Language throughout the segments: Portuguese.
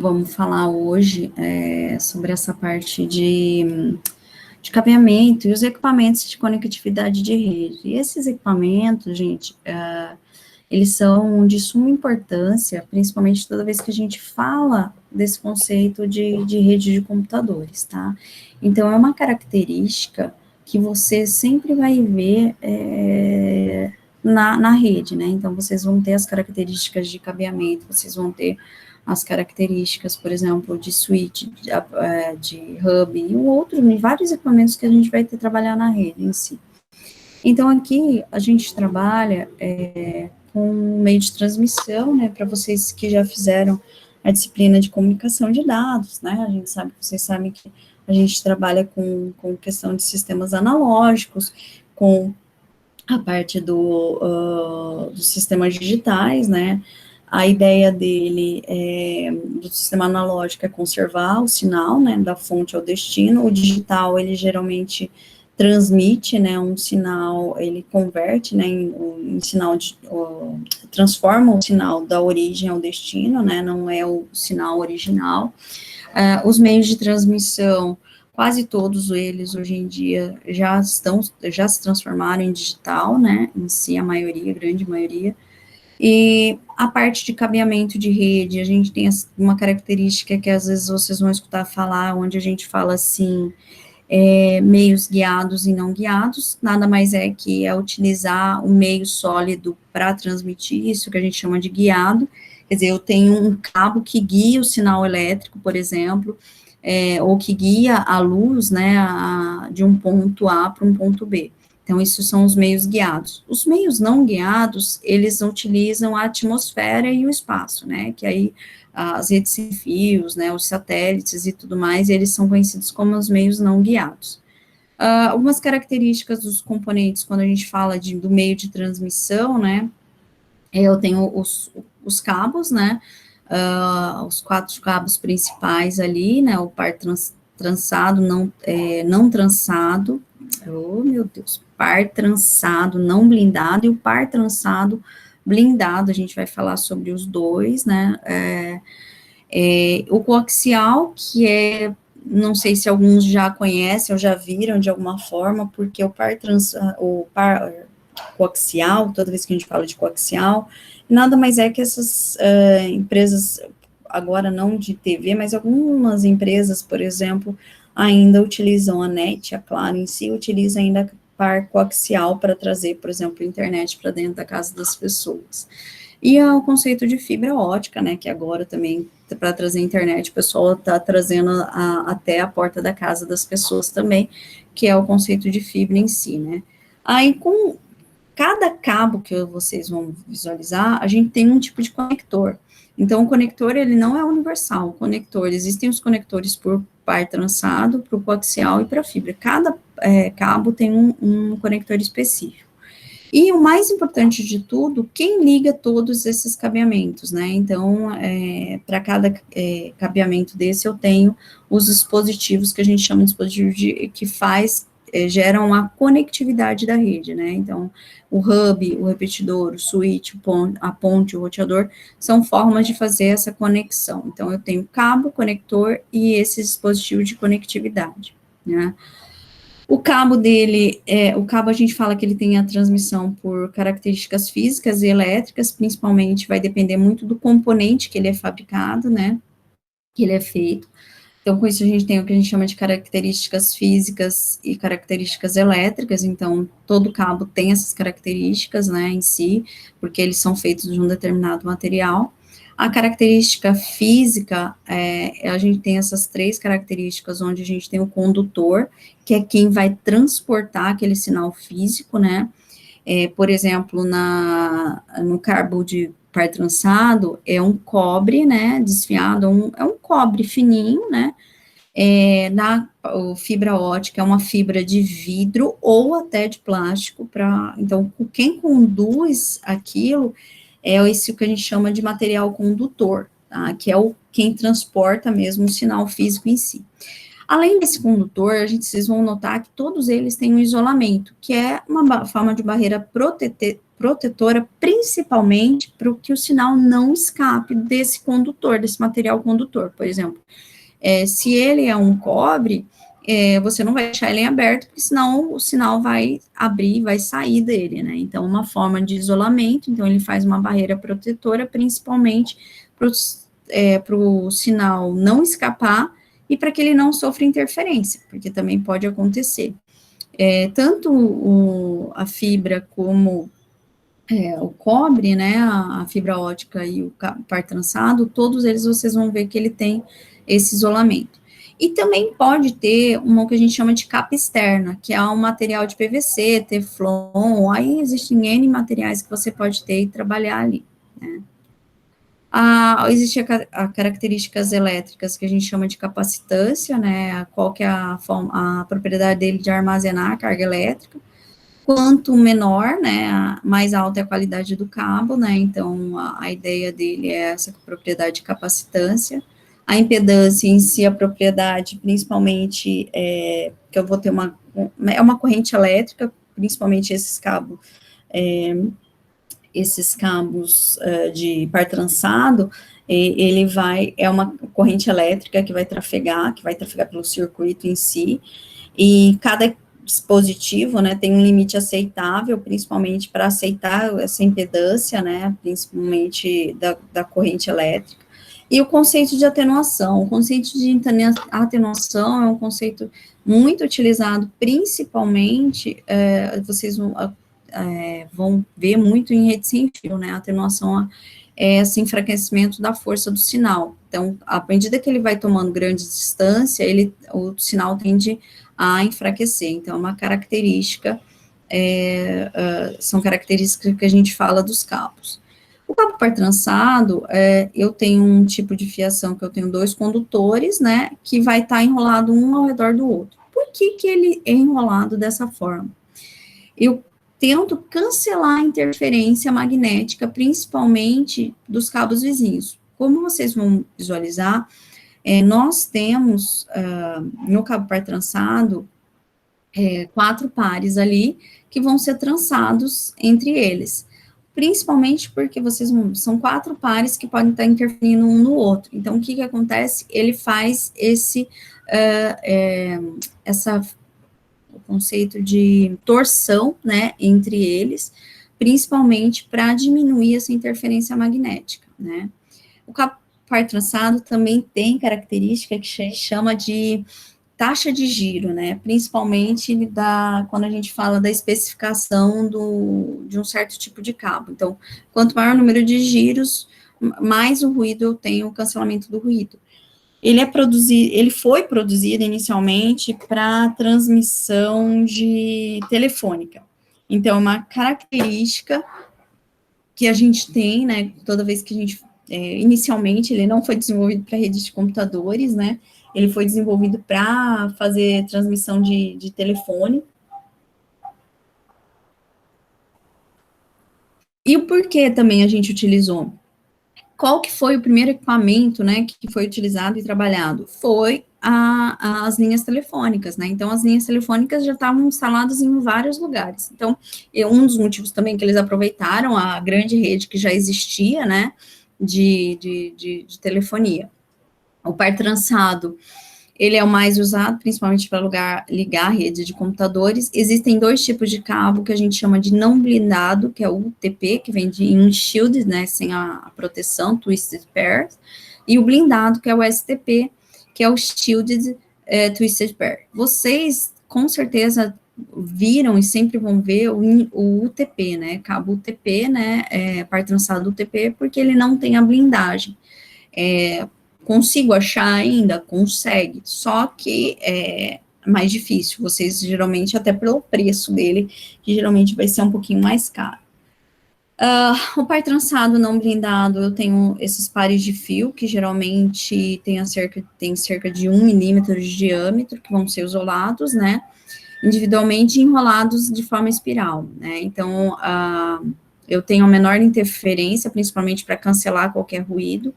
vamos falar hoje sobre essa parte de cabeamento e os equipamentos de conectividade de rede. E esses equipamentos, gente, eles são de suma importância, principalmente toda vez que a gente fala desse conceito de rede de computadores, tá? Então, é uma característica que você sempre vai ver na rede, né? Então, vocês vão ter as características de cabeamento, vocês vão ter as características, por exemplo, de switch, de hub, e vários equipamentos que a gente vai ter que trabalhar na rede em si. Então, aqui, a gente trabalha com um meio de transmissão, né, para vocês que já fizeram a disciplina de comunicação de dados, né, vocês sabem que a gente trabalha com questão de sistemas analógicos, com a parte dos sistemas digitais, né, a ideia dele do sistema analógico é conservar o sinal, né, da fonte ao destino. O digital, ele geralmente transmite, né, um sinal, ele converte, né, em sinal transforma o sinal da origem ao destino, né, não é o sinal original. Os meios de transmissão, quase todos eles, hoje em dia, já se transformaram em digital, né, em si, a grande maioria. E a parte de cabeamento de rede, a gente tem uma característica que às vezes vocês vão escutar falar, onde a gente fala assim, meios guiados e não guiados, nada mais é que utilizar um meio sólido para transmitir isso, que a gente chama de guiado. Quer dizer, eu tenho um cabo que guia o sinal elétrico, por exemplo, ou que guia a luz, né, de um ponto A para um ponto B. Então, isso são os meios guiados. Os meios não guiados, eles utilizam a atmosfera e o espaço, né, que aí as redes sem fios, né, os satélites e tudo mais, eles são conhecidos como os meios não guiados. Algumas características dos componentes, quando a gente fala do meio de transmissão, né, eu tenho os cabos, né, os 4 cabos principais ali, né, o par trançado, não trançado, oh, meu Deus, par trançado não blindado e o par trançado blindado, a gente vai falar sobre os dois, né, o coaxial, que não sei se alguns já conhecem ou já viram de alguma forma, porque o par coaxial, toda vez que a gente fala de coaxial, nada mais é que essas empresas, agora não de TV, mas algumas empresas, por exemplo, ainda utilizam a NET, a Claro em si, utiliza ainda par coaxial para trazer, por exemplo, internet para dentro da casa das pessoas. E o conceito de fibra ótica, né, que agora também, para trazer internet, o pessoal está trazendo até a porta da casa das pessoas também, que é o conceito de fibra em si, né. Aí, com cada cabo que vocês vão visualizar, a gente tem um tipo de conector. Então, o conector, ele não é universal. O conector, existem os conectores por par trançado, para o coaxial e para fibra. Cada cabo tem um conector específico. E o mais importante de tudo, quem liga todos esses cabeamentos, né? Então, para cada cabeamento desse, eu tenho os dispositivos que a gente chama de dispositivo que geram a conectividade da rede, né? Então, o hub, o repetidor, o switch, a ponte, o roteador, são formas de fazer essa conexão. Então, eu tenho cabo, conector e esse dispositivo de conectividade, né? O cabo dele, o cabo a gente fala que ele tem a transmissão por características físicas e elétricas, principalmente vai depender muito do componente que ele é fabricado, né, que ele é feito. Então, com isso a gente tem o que a gente chama de características físicas e características elétricas, então todo cabo tem essas características, né, em si, porque eles são feitos de um determinado material. A característica física, a gente tem essas 3 características, onde a gente tem o condutor, que é quem vai transportar aquele sinal físico, né, por exemplo, no cabo de par trançado, é um cobre, né, desfiado, é um cobre fininho, né, na fibra ótica é uma fibra de vidro ou até de plástico, então, quem conduz aquilo é esse que a gente chama de material condutor, tá, que é quem transporta mesmo o sinal físico em si. Além desse condutor, vocês vão notar que todos eles têm um isolamento, que é uma forma de barreira protetora, principalmente para que o sinal não escape desse condutor, desse material condutor. Por exemplo, se ele é um cobre, você não vai deixar ele em aberto, porque senão o sinal vai abrir, vai sair dele, né? Então, uma forma de isolamento, então ele faz uma barreira protetora, principalmente para o sinal não escapar e para que ele não sofra interferência, porque também pode acontecer. Tanto a fibra como o cobre, né, a fibra ótica e o par trançado, todos eles vocês vão ver que ele tem esse isolamento. E também pode ter uma que a gente chama de capa externa, que é um material de PVC, Teflon, aí existem N materiais que você pode ter e trabalhar ali, né. Existem características elétricas que a gente chama de capacitância, né, qual que é a propriedade dele de armazenar a carga elétrica. Quanto menor, né, mais alta é a qualidade do cabo, né, então a ideia dele é essa propriedade de capacitância. A impedância em si, a propriedade, principalmente, que eu vou ter uma corrente elétrica, principalmente esses cabos de par trançado, é uma corrente elétrica que vai trafegar pelo circuito em si, e cada dispositivo, né, tem um limite aceitável, principalmente para aceitar essa impedância, né, principalmente da corrente elétrica, e o conceito de atenuação. O conceito de atenuação é um conceito muito utilizado, principalmente, vocês vão ver muito em rede sem fio, né, a atenuação é esse enfraquecimento da força do sinal. Então, à medida que ele vai tomando grande distância, o sinal tende a enfraquecer. Então, é uma característica, são características que a gente fala dos cabos. O cabo par trançado, eu tenho um tipo de fiação que eu tenho 2 condutores, né, que vai estar enrolado um ao redor do outro. Por que ele é enrolado dessa forma? Eu tento cancelar a interferência magnética, principalmente dos cabos vizinhos. Como vocês vão visualizar, nós temos, no cabo par trançado, 4 pares ali, que vão ser trançados entre eles, principalmente porque são 4 pares que podem estar interferindo um no outro. Então, o que acontece? Ele faz o conceito de torção, né, entre eles, principalmente para diminuir essa interferência magnética, né. O cabo par trançado também tem característica que se chama de taxa de giro, né, principalmente quando a gente fala da especificação de um certo tipo de cabo. Então, quanto maior o número de giros, mais o ruído eu tenho, o cancelamento do ruído. Ele foi produzido inicialmente para transmissão de telefônica. Então, é uma característica que a gente tem, né, toda vez que a gente, inicialmente, ele não foi desenvolvido para redes de computadores, né, ele foi desenvolvido para fazer transmissão de telefone. E o porquê também a gente utilizou? Qual que foi o primeiro equipamento, né, que foi utilizado e trabalhado? Foi as linhas telefônicas, né, então as linhas telefônicas já estavam instaladas em vários lugares, então, um dos motivos também que eles aproveitaram a grande rede que já existia, né, de telefonia. O par trançado, ele é o mais usado, principalmente para ligar a rede de computadores. Existem 2 tipos de cabo que a gente chama de não blindado, que é o UTP, que vem de unshielded, né, sem a proteção, Twisted Pair, e o blindado, que é o STP, que é o Shielded Twisted Pair. Vocês, com certeza, viram e sempre vão ver o UTP, né, cabo UTP, né, par trançado UTP, porque ele não tem a blindagem. Consigo achar ainda? Consegue, só que é mais difícil, vocês geralmente, até pelo preço dele, que geralmente vai ser um pouquinho mais caro. O par trançado não blindado, eu tenho esses pares de fio, que geralmente tem cerca de 1 milímetro de diâmetro, que vão ser isolados, né, individualmente enrolados de forma espiral, né, então, eu tenho a menor interferência, principalmente para cancelar qualquer ruído.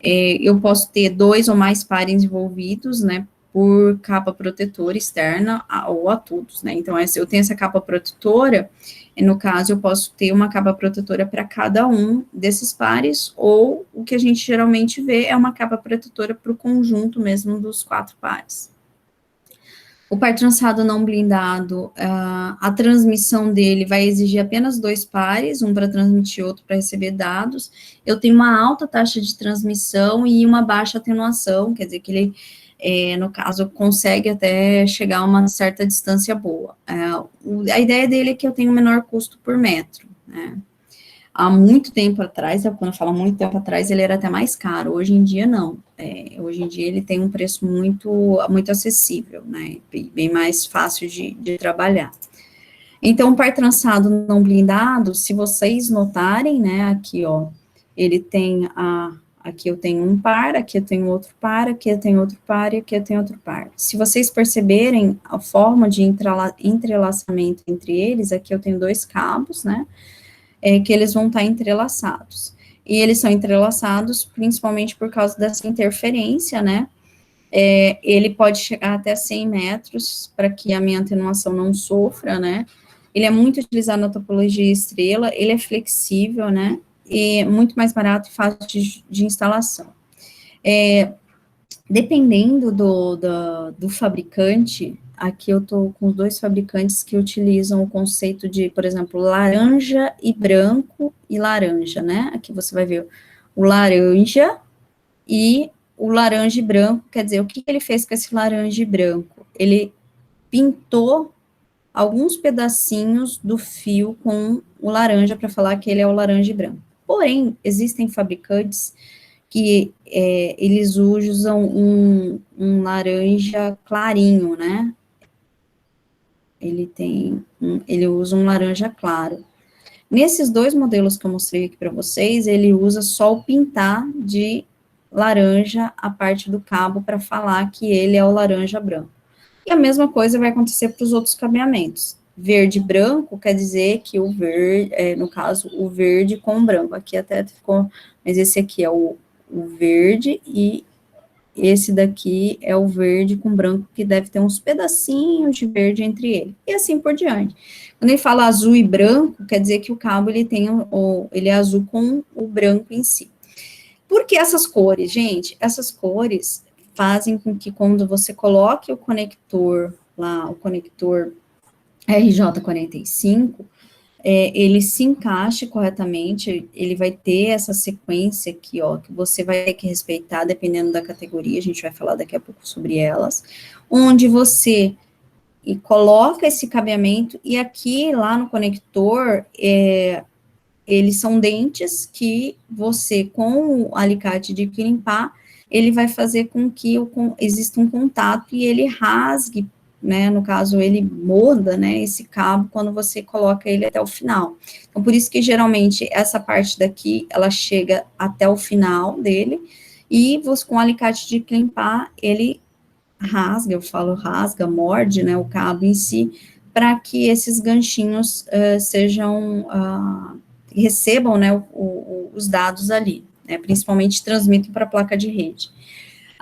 Eu posso ter 2 ou mais pares envolvidos, né, por capa protetora externa ou a todos, né? Então, eu tenho essa capa protetora, e no caso, eu posso ter uma capa protetora para cada um desses pares, ou o que a gente geralmente vê é uma capa protetora para o conjunto mesmo dos 4 pares. O par trançado não blindado, a transmissão dele vai exigir apenas 2 pares, um para transmitir, outro para receber dados. Eu tenho uma alta taxa de transmissão e uma baixa atenuação, quer dizer que ele, no caso, consegue até chegar a uma certa distância boa. A ideia dele é que eu tenho um menor custo por metro, né? Há muito tempo atrás, quando eu falo muito tempo atrás, ele era até mais caro, hoje em dia não. Hoje em dia ele tem um preço muito acessível, né, bem mais fácil de trabalhar. Então, o par trançado não blindado, se vocês notarem, né, aqui, ó, ele tem aqui eu tenho um par, aqui eu tenho outro par, aqui eu tenho outro par, e aqui eu tenho outro par. Se vocês perceberem a forma de entrelaçamento entre eles, aqui eu tenho 2 cabos, né, que eles vão estar entrelaçados. E eles são entrelaçados principalmente por causa dessa interferência, né? Ele pode chegar até 100 metros para que a minha atenuação não sofra, né? Ele é muito utilizado na topologia estrela, ele é flexível, né? E muito mais barato e fácil de instalação. Dependendo do fabricante, aqui eu estou com 2 fabricantes que utilizam o conceito de, por exemplo, laranja e branco e laranja, né? Aqui você vai ver o laranja e branco, quer dizer, o que ele fez com esse laranja e branco? Ele pintou alguns pedacinhos do fio com o laranja para falar que ele é o laranja e branco. Porém, existem fabricantes que eles usam um laranja clarinho, né? Ele usa um laranja claro. Nesses 2 modelos que eu mostrei aqui para vocês, ele usa só o pintar de laranja a parte do cabo para falar que ele é o laranja branco. E a mesma coisa vai acontecer para os outros cabeamentos. Verde e branco quer dizer que o verde, no caso, o verde com branco. Aqui até ficou, mas esse aqui é o verde e esse daqui é o verde com branco, que deve ter uns pedacinhos de verde entre ele, e assim por diante. Quando ele fala azul e branco, quer dizer que o cabo, ele é azul com o branco em si. Por que essas cores, gente? Essas cores fazem com que quando você coloque o conector lá, o conector RJ45, ele se encaixe corretamente, ele vai ter essa sequência aqui, ó, que você vai ter que respeitar, dependendo da categoria, a gente vai falar daqui a pouco sobre elas, onde você coloca esse cabeamento, e aqui, lá no conector, eles são dentes que você, com o alicate de limpar, ele vai fazer com que exista um contato e ele rasgue, né, no caso, ele morda, né, esse cabo quando você coloca ele até o final. Então, por isso que, geralmente, essa parte daqui, ela chega até o final dele, e você, com o alicate de limpar, ele rasga, eu falo rasga, morde, né, o cabo em si, para que esses ganchinhos recebam, né, os dados ali, né, principalmente transmitem para a placa de rede.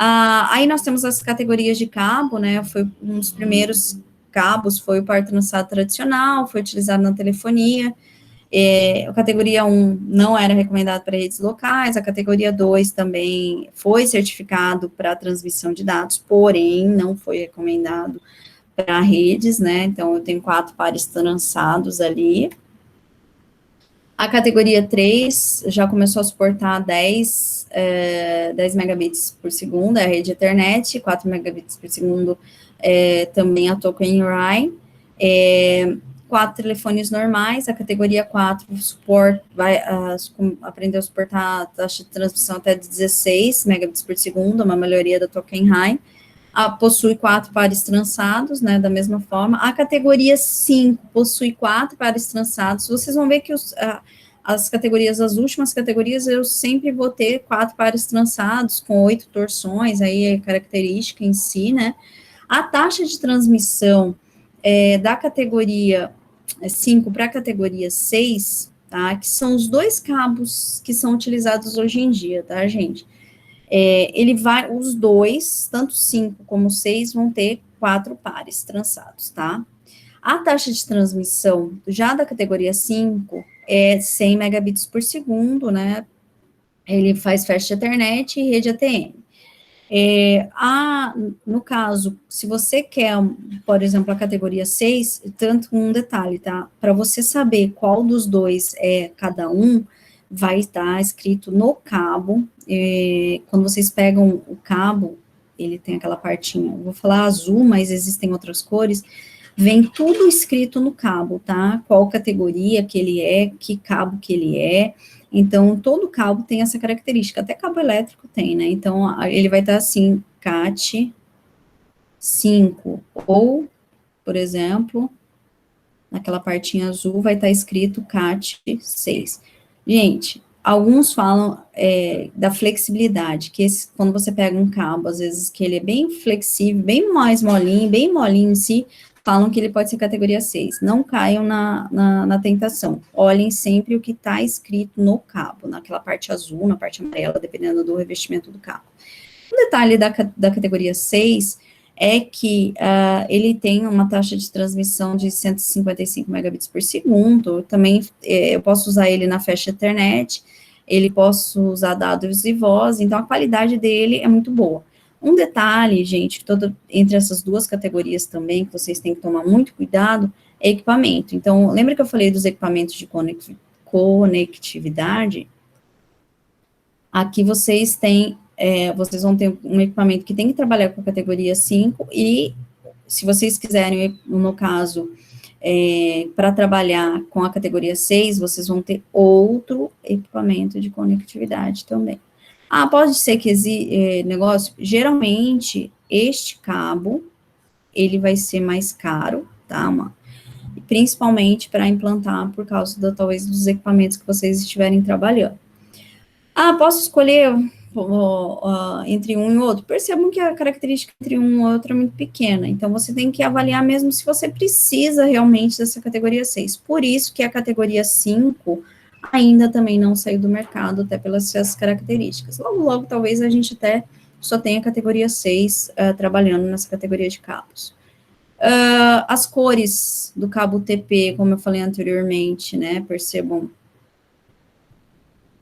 Aí nós temos as categorias de cabo, né, foi um dos primeiros cabos, foi o par trançado tradicional, foi utilizado na telefonia, a categoria 1 não era recomendado para redes locais, a categoria 2 também foi certificado para transmissão de dados, porém, não foi recomendado para redes, né, então eu tenho 4 pares trançados ali. A categoria 3 já começou a suportar 10 megabits por segundo, é a rede Ethernet, 4 megabits por segundo também a token RAI, 4 telefones normais, a categoria 4 vai aprender a suportar a taxa de transmissão até 16 megabits por segundo, uma melhoria da token RAI, possui 4 pares trançados, né, da mesma forma. A categoria 5 possui 4 pares trançados. Vocês vão ver que as categorias, as últimas categorias, eu sempre vou ter 4 pares trançados, com 8 torções, aí é característica em si, né. A taxa de transmissão da categoria 5 para a categoria 6, tá, que são os 2 cabos que são utilizados hoje em dia, tá, gente? ele vai, os dois, tanto 5 como 6, vão ter 4 pares trançados, tá? A taxa de transmissão já da categoria 5 é 100 megabits por segundo, né? Ele faz Fast Ethernet e rede ATM. No caso, se você quer, por exemplo, a categoria 6, tanto um detalhe, tá? Para você saber qual dos dois é cada um, vai estar escrito no cabo. Quando vocês pegam o cabo, ele tem aquela partinha, eu vou falar azul, mas existem outras cores, vem tudo escrito no cabo, tá? Qual categoria que ele é, que cabo que ele é. Então, todo cabo tem essa característica, até cabo elétrico tem, né? Então, ele vai estar assim, CAT 5, ou, por exemplo, naquela partinha azul vai estar escrito CAT 6. Gente, alguns falam da flexibilidade, que quando você pega um cabo, às vezes que ele é bem flexível, bem mais molinho, bem molinho em si, falam que ele pode ser categoria 6. Não caiam na tentação. Olhem sempre o que está escrito no cabo, naquela parte azul, na parte amarela, dependendo do revestimento do cabo. Um detalhe da categoria 6 é que ele tem uma taxa de transmissão de 155 megabits por segundo. Também eu posso usar ele na Fast Ethernet, ele posso usar dados e voz, então a qualidade dele é muito boa. Um detalhe, gente, entre essas duas categorias também, que vocês têm que tomar muito cuidado, é equipamento. Então, lembra que eu falei dos equipamentos de conectividade? Aqui vocês vocês vão ter um equipamento que tem que trabalhar com a categoria 5, e se vocês quiserem, no caso, para trabalhar com a categoria 6, vocês vão ter outro equipamento de conectividade também. Pode ser que negócio, geralmente, este cabo, ele vai ser mais caro, tá, principalmente para implantar por causa, talvez, dos equipamentos que vocês estiverem trabalhando. Posso escolher entre um e outro? Percebam que a característica entre um e outro é muito pequena, então você tem que avaliar mesmo se você precisa realmente dessa categoria 6. Por isso que a categoria 5 ainda também não saiu do mercado, até pelas suas características. Logo, logo, talvez a gente até só tenha a categoria 6 trabalhando nessa categoria de cabos. As cores do cabo TP, como eu falei anteriormente, né, percebam.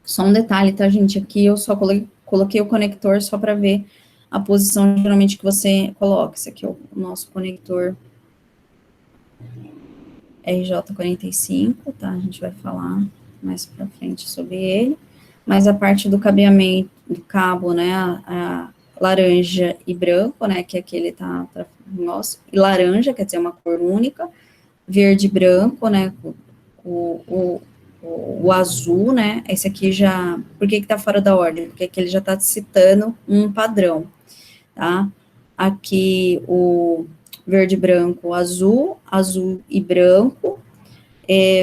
Só um detalhe, tá, gente? Aqui eu só coloquei o conector só para ver a posição, geralmente, que você coloca. Esse aqui é o nosso conector RJ45, tá? A gente vai falar mais para frente sobre ele. Mas a parte do cabeamento, do cabo, né, a laranja e branco, né, que aquele nosso, e laranja, quer dizer, uma cor única, verde e branco, né, o azul, né, esse aqui já, por que tá fora da ordem? Porque aqui ele já tá citando um padrão, tá? Aqui o verde, branco, azul e branco,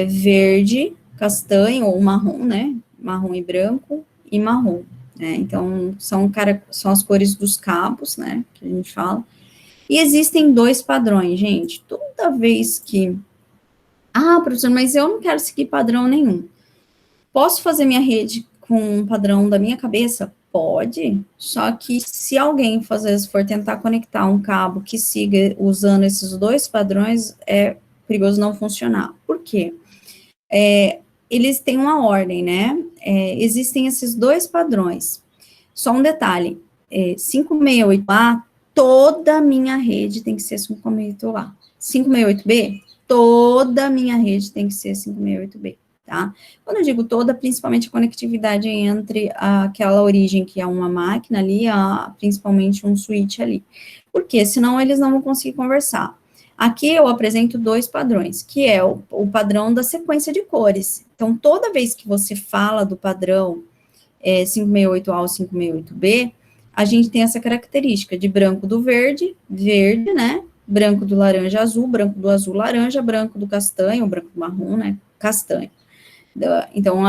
verde, castanho ou marrom, né, marrom e branco e marrom, né, então são as cores dos cabos, né, que a gente fala, e existem dois padrões, gente, toda vez que professor, mas eu não quero seguir padrão nenhum. Posso fazer minha rede com um padrão da minha cabeça? Pode, só que se alguém, às vezes, for tentar conectar um cabo que siga usando esses dois padrões, é perigoso não funcionar. Por quê? Eles têm uma ordem, né? Existem esses dois padrões. Só um detalhe, 568A, toda a minha rede tem que ser 568A. 568B, toda a minha rede tem que ser 568B, tá? Quando eu digo toda, principalmente a conectividade entre aquela origem que é uma máquina ali, principalmente um switch ali. Porque senão eles não vão conseguir conversar. Aqui eu apresento dois padrões, que é o padrão da sequência de cores. Então, toda vez que você fala do padrão 568A ou 568B, a gente tem essa característica de branco do verde, né? Branco do laranja, azul, branco do azul, laranja, branco do castanho, branco do marrom, né? Castanho. Então,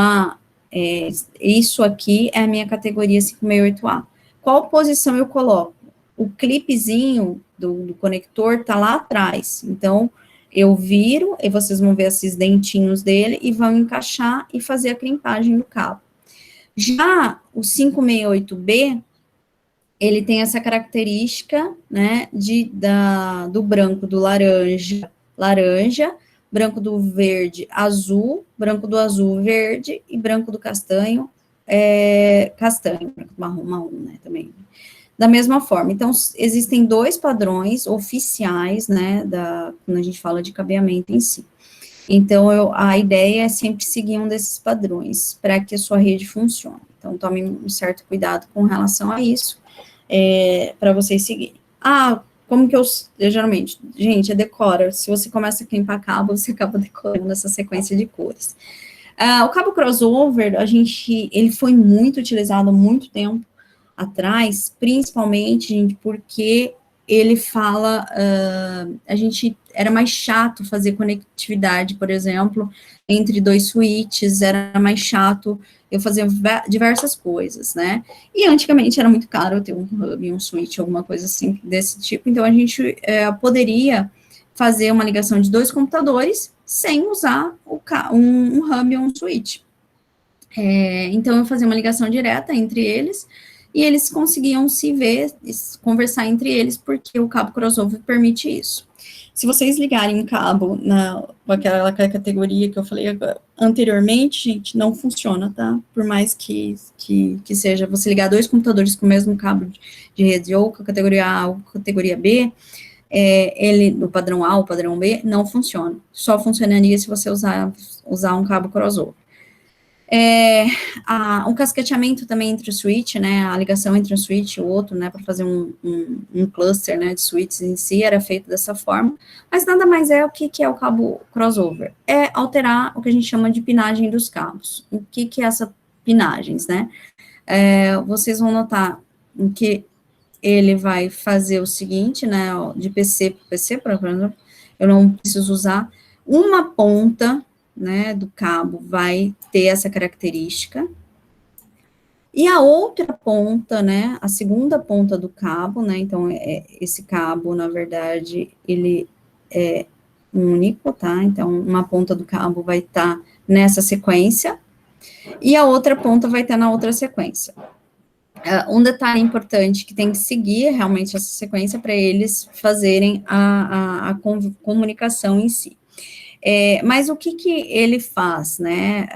isso aqui é a minha categoria 568A. Qual posição eu coloco? O clipezinho do conector tá lá atrás. Então, eu viro, e vocês vão ver esses dentinhos dele, e vão encaixar e fazer a crimpagem do cabo. Já o 568B, ele tem essa característica, né, do branco do laranja, laranja, branco do verde, azul, branco do azul, verde, e branco do castanho, castanho, branco do marrom, marrom, né, também. Da mesma forma, então, existem dois padrões oficiais, né, quando a gente fala de cabeamento em si. Então, a ideia é sempre seguir um desses padrões, para que a sua rede funcione. Então, tome um certo cuidado com relação a isso, para vocês seguirem. Como que eu geralmente, gente, decora, se você começa a limpar cabo, você acaba decorando essa sequência de cores. O cabo crossover, ele foi muito utilizado há muito tempo atrás, principalmente, gente, porque ele fala, era mais chato fazer conectividade, por exemplo, entre dois switches, era mais chato eu fazer diversas coisas, né? E antigamente era muito caro ter um hub, um switch, alguma coisa assim desse tipo, então a gente poderia fazer uma ligação de dois computadores sem usar um hub ou um switch. Então eu fazia uma ligação direta entre eles, e eles conseguiam se ver, conversar entre eles, porque o cabo crossover permite isso. Se vocês ligarem um cabo naquela categoria que eu falei anteriormente, gente, não funciona, tá? Por mais que seja você ligar dois computadores com o mesmo cabo de rede, ou com a categoria A ou com a categoria B, ele, no padrão A ou padrão B, não funciona. Só funcionaria se você usar um cabo crossover. Um cascateamento também entre o switch, né, a ligação entre um switch e o outro, né, para fazer um cluster, né, de switches em si, era feito dessa forma, mas nada mais é o que é o cabo crossover, é alterar o que a gente chama de pinagem dos cabos. O que é essa pinagens, né? Vocês vão notar que ele vai fazer o seguinte, né, de PC para PC, por exemplo, eu não preciso usar uma ponta, né, do cabo vai ter essa característica, e a outra ponta, né, a segunda ponta do cabo, né, então, esse cabo, na verdade, ele é único, tá, então, uma ponta do cabo vai estar nessa sequência, e a outra ponta vai estar na outra sequência. Um detalhe importante que tem que seguir realmente essa sequência para eles fazerem a comunicação em si. Mas o que ele faz, né?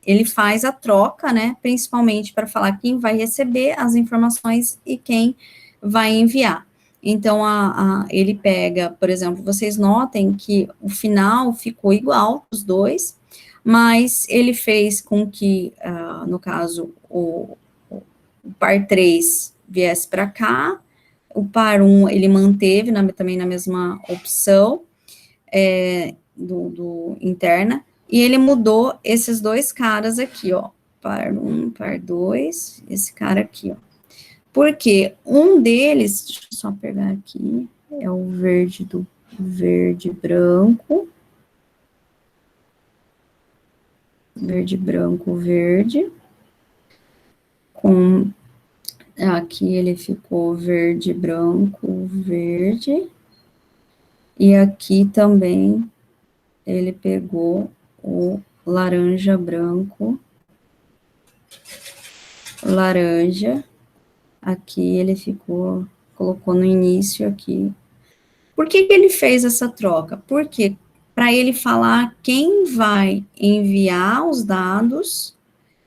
Ele faz a troca, né? Principalmente para falar quem vai receber as informações e quem vai enviar. Então, ele pega, por exemplo, vocês notem que o final ficou igual os dois, mas ele fez com que, no caso, o par 3 viesse para cá, o par 1 ele manteve também na mesma opção, do interna, e ele mudou esses dois caras aqui, ó, par 1, par 2, esse cara aqui, ó. Porque um deles, deixa eu só pegar aqui, é o verde do verde branco, verde branco, verde, com aqui ele ficou verde branco, verde, e aqui também ele pegou o laranja branco, laranja, aqui ele colocou no início aqui. Por que ele fez essa troca? Porque para ele falar quem vai enviar os dados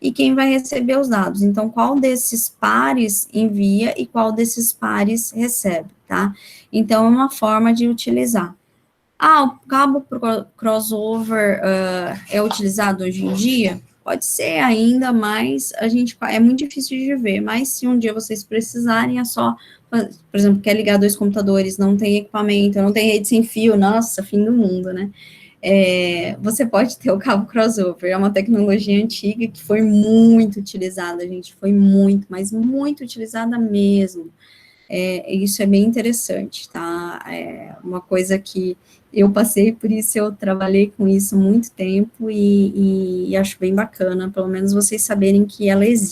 e quem vai receber os dados. Então, qual desses pares envia e qual desses pares recebe, tá? Então, é uma forma de utilizar. O cabo crossover é utilizado hoje em dia? Pode ser ainda, mas é muito difícil de ver, mas se um dia vocês precisarem, é só, por exemplo, quer ligar dois computadores, não tem equipamento, não tem rede sem fio, nossa, fim do mundo, né? Você pode ter o cabo crossover, é uma tecnologia antiga que foi muito utilizada, gente, foi muito, mas muito utilizada mesmo. Isso é bem interessante, tá? Uma coisa que eu passei por isso, eu trabalhei com isso há muito tempo e acho bem bacana, pelo menos vocês saberem que ela existe.